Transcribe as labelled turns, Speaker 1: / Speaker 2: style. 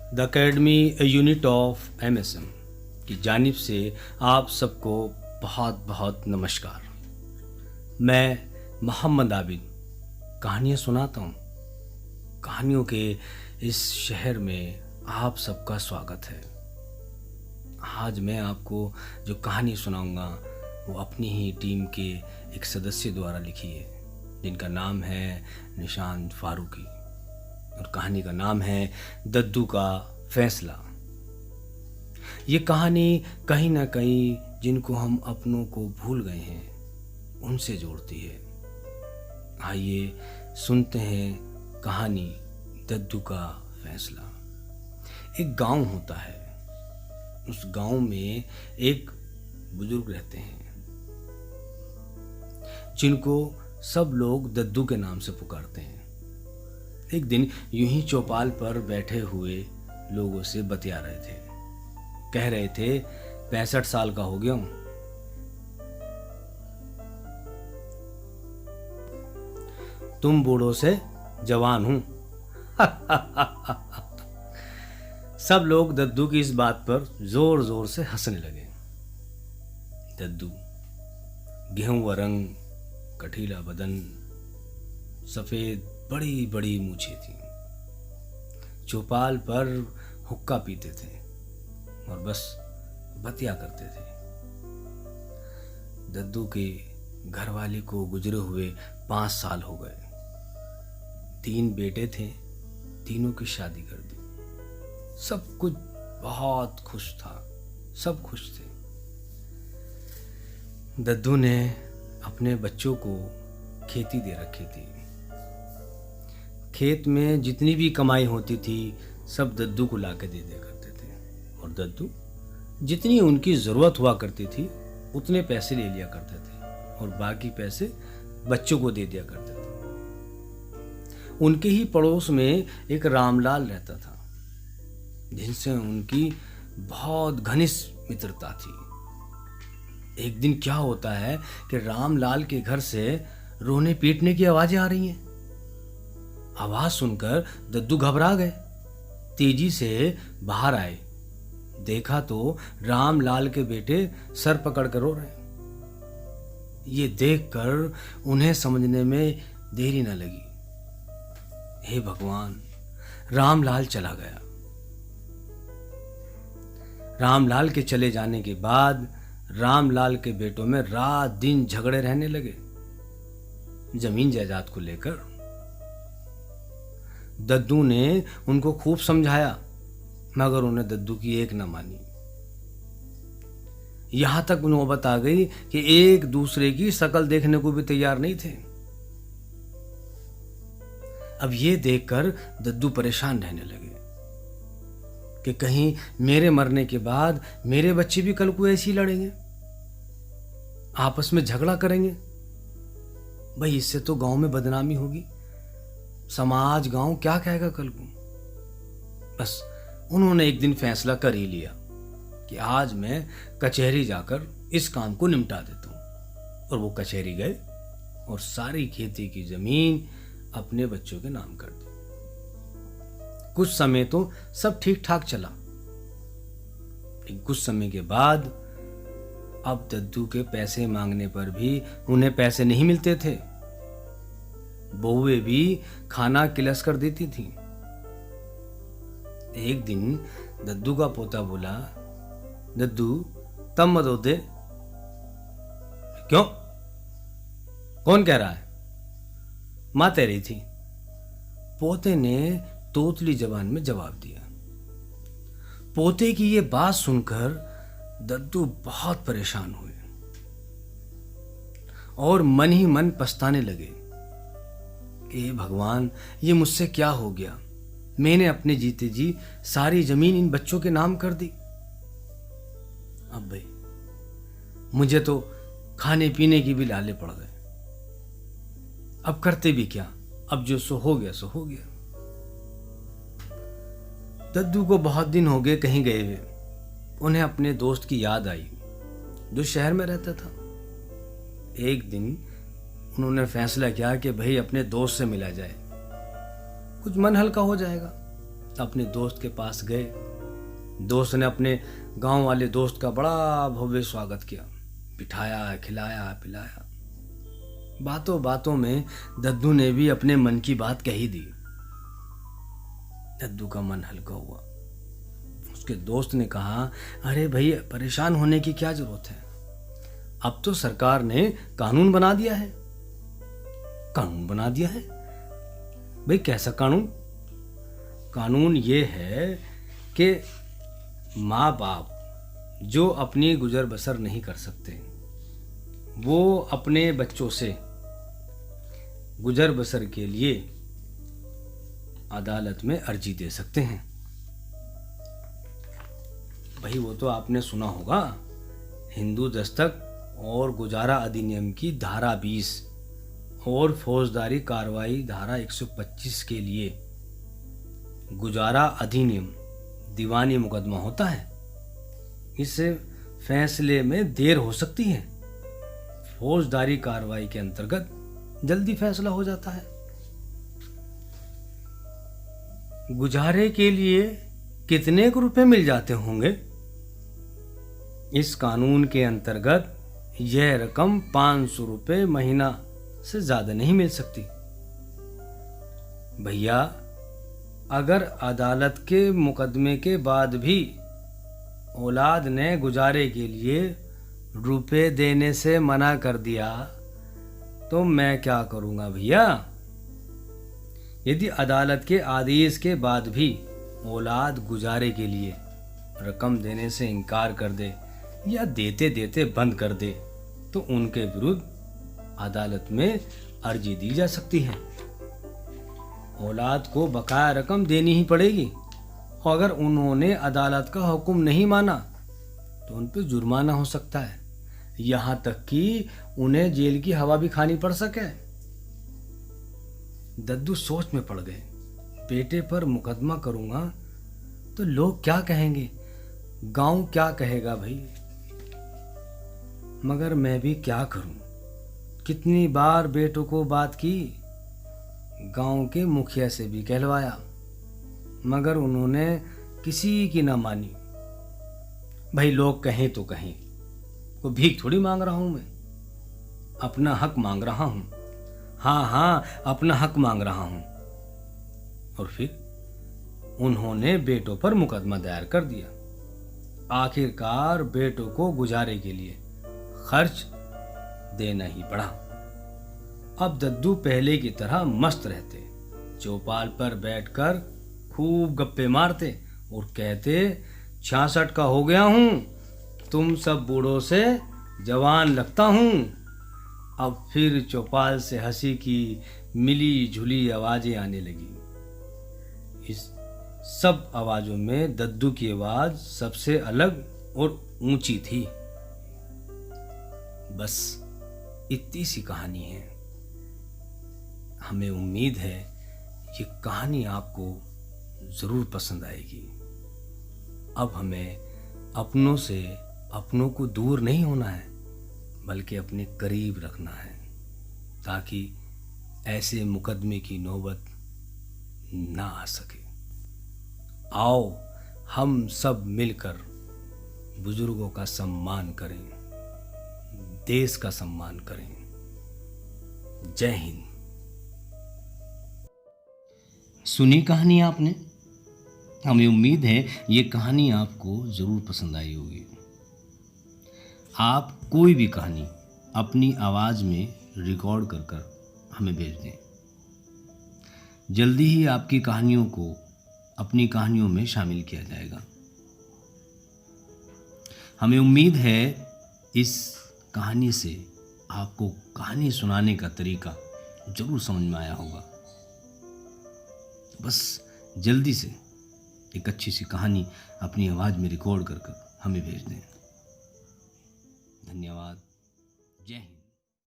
Speaker 1: The academy unit of MSM की जानिब से आप सबको बहुत बहुत नमस्कार। मैं मोहम्मद आबिद कहानियाँ सुनाता हूँ। कहानियों के इस शहर में आप सबका स्वागत है। आज मैं आपको जो कहानी सुनाऊंगा वो अपनी ही टीम के एक सदस्य द्वारा लिखी है, जिनका नाम है निशांत फारूकी, और कहानी का नाम है दद्दू का फैसला। ये कहानी कहीं ना कहीं जिनको हम अपनों को भूल गए हैं उनसे जोड़ती है। आइए सुनते हैं कहानी दद्दू का फैसला। एक गांव होता है। उस गांव में एक बुजुर्ग रहते हैं जिनको सब लोग दद्दू के नाम से पुकारते हैं। एक दिन यूं ही चौपाल पर बैठे हुए लोगों से बतिया रहे थे। कह रहे थे 65 साल का हो गया हूं, तुम बूढ़ों से जवान हूं। सब लोग दद्दू की इस बात पर जोर जोर से हंसने लगे। दद्दू गेहूं व रंग, कठीला बदन, सफेद बड़ी बड़ी मूछें थी। चौपाल पर हुक्का पीते थे और बस बतिया करते थे। दद्दू के घरवाली को गुजरे हुए 5 साल हो गए। 3 बेटे थे, तीनों की शादी कर दी। सब कुछ बहुत खुश था, सब खुश थे। दद्दू ने अपने बच्चों को खेती दे रखी थी। खेत में जितनी भी कमाई होती थी सब दद्दू को लाके दे दिया करते थे, और दद्दू जितनी उनकी ज़रूरत हुआ करती थी उतने पैसे ले लिया करते थे और बाकी पैसे बच्चों को दे दिया करते थे। उनके ही पड़ोस में एक रामलाल रहता था जिनसे उनकी बहुत घनिष्ठ मित्रता थी। एक दिन क्या होता है कि रामलाल के घर से रोने पीटने की आवाज़ें आ रही हैं। आवाज सुनकर दद्दू घबरा गए। तेजी से बाहर आए। देखा तो रामलाल के बेटे सर पकड़ कर रो रहे। ये देखकर उन्हें समझने में देरी न लगी। हे भगवान, रामलाल चला गया। रामलाल के चले जाने के बाद रामलाल के बेटों में रात दिन झगड़े रहने लगे जमीन जायदाद को लेकर। दद्दू ने उनको खूब समझाया मगर उन्हें दद्दू की एक न मानी। यहां तक नौबत आ गई कि एक दूसरे की शकल देखने को भी तैयार नहीं थे। अब ये देखकर दद्दू परेशान रहने लगे कि कहीं मेरे मरने के बाद मेरे बच्चे भी कल को ऐसे ही लड़ेंगे, आपस में झगड़ा करेंगे। भाई इससे तो गांव में बदनामी होगी, समाज गांव क्या कहेगा कल को। बस उन्होंने एक दिन फैसला कर ही लिया कि आज मैं कचहरी जाकर इस काम को निपटा देता हूं। और वो कचहरी गए और सारी खेती की जमीन अपने बच्चों के नाम कर दी। कुछ समय तो सब ठीक ठाक चला, लेकिन कुछ समय के बाद अब दद्दू के पैसे मांगने पर भी उन्हें पैसे नहीं मिलते थे। बहुएं भी खाना किलस कर देती थी। एक दिन दद्दू का पोता बोला, दद्दू तब मत होते। क्यों? कौन कह रहा है? मां तह रही थी। पोते ने तोतली जबान में जवाब दिया। पोते की ये बात सुनकर दद्दू बहुत परेशान हुए और मन ही मन पछताने लगे। हे भगवान, ये मुझसे क्या हो गया? मैंने अपने जीते जी सारी जमीन इन बच्चों के नाम कर दी। अब भाई मुझे तो खाने पीने की भी लाले पड़ गए। अब करते भी क्या? अब जो सो हो गया सो हो गया। दद्दू को बहुत दिन हो गए कहीं गए हुए। उन्हें अपने दोस्त की याद आई जो शहर में रहता था। एक दिन उन्होंने फैसला किया कि भाई अपने दोस्त से मिला जाए, कुछ मन हल्का हो जाएगा। अपने दोस्त के पास गए। दोस्त ने अपने गांव वाले दोस्त का बड़ा भव्य स्वागत किया, बिठाया, खिलाया, पिलाया। बातों बातों में दद्दू ने भी अपने मन की बात कही दी। दद्दू का मन हल्का हुआ। उसके दोस्त ने कहा, अरे भाई, परेशान होने की क्या जरूरत है, अब तो सरकार ने कानून बना दिया है। कानून बना दिया है? भाई कैसा कानून? कानून ये है कि माँ बाप जो अपनी गुजर बसर नहीं कर सकते, वो अपने बच्चों से गुजर बसर के लिए अदालत में अर्जी दे सकते हैं। भाई वो तो आपने सुना होगा, हिंदू दस्तक और गुजारा अधिनियम की धारा 20 और फौजदारी कार्रवाई धारा 125 के लिए गुजारा अधिनियम दीवानी मुकदमा होता है। इससे फैसले में देर हो सकती है। फौजदारी कार्रवाई के अंतर्गत जल्दी फैसला हो जाता है। गुजारे के लिए कितने रुपए मिल जाते होंगे? इस कानून के अंतर्गत यह रकम 500 रुपये महीना से ज्यादा नहीं मिल सकती। भैया, अगर अदालत के मुकदमे के बाद भी औलाद ने गुजारे के लिए रुपए देने से मना कर दिया तो मैं क्या करूंगा भैया? यदि अदालत के आदेश के बाद भी औलाद गुजारे के लिए रकम देने से इनकार कर दे या देते देते बंद कर दे तो उनके विरुद्ध अदालत में अर्जी दी जा सकती है। औलाद को बकाया रकम देनी ही पड़ेगी और अगर उन्होंने अदालत का हुक्म नहीं माना तो उन पर जुर्माना हो सकता है, यहाँ तक कि उन्हें जेल की हवा भी खानी पड़ सके। दद्दू सोच में पड़ गए। बेटे पर मुकदमा करूंगा तो लोग क्या कहेंगे, गांव क्या कहेगा भाई? मगर मैं भी क्या करूं? कितनी बार बेटों को बात की, गांव के मुखिया से भी कहलवाया, मगर उन्होंने किसी की ना मानी। भाई लोग कहें तो कहें, को भीख थोड़ी मांग रहा हूं मैं, अपना हक मांग रहा हूं। हाँ, अपना हक मांग रहा हूं। और फिर उन्होंने बेटों पर मुकदमा दायर कर दिया। आखिरकार बेटों को गुजारे के लिए खर्च देना ही पड़ा। अब दद्दू पहले की तरह मस्त रहते, चौपाल पर बैठकर खूब गप्पे मारते और कहते, 66 का हो गया हूं, तुम सब बूढ़ों से जवान लगता हूं। अब फिर चौपाल से हंसी की मिली जुली आवाजें आने लगी। इस सब आवाजों में दद्दू की आवाज सबसे अलग और ऊंची थी। बस इतनी सी कहानी है। हमें उम्मीद है ये कहानी आपको जरूर पसंद आएगी। अब हमें अपनों से अपनों को दूर नहीं होना है, बल्कि अपने करीब रखना है, ताकि ऐसे मुकदमे की नौबत ना आ सके। आओ हम सब मिलकर बुजुर्गों का सम्मान करें, देश का सम्मान करें। जय हिंद। सुनी कहानी आपने? हमें उम्मीद है ये कहानी आपको जरूर पसंद आई होगी। आप कोई भी कहानी अपनी आवाज़ में रिकॉर्ड कर हमें भेज दें। जल्दी ही आपकी कहानियों को अपनी कहानियों में शामिल किया जाएगा। हमें उम्मीद है इस कहानी से आपको कहानी सुनाने का तरीका जरूर समझ में आया होगा। बस जल्दी से एक अच्छी सी कहानी अपनी आवाज़ में रिकॉर्ड कर हमें भेज दें। धन्यवाद। जय हिंद।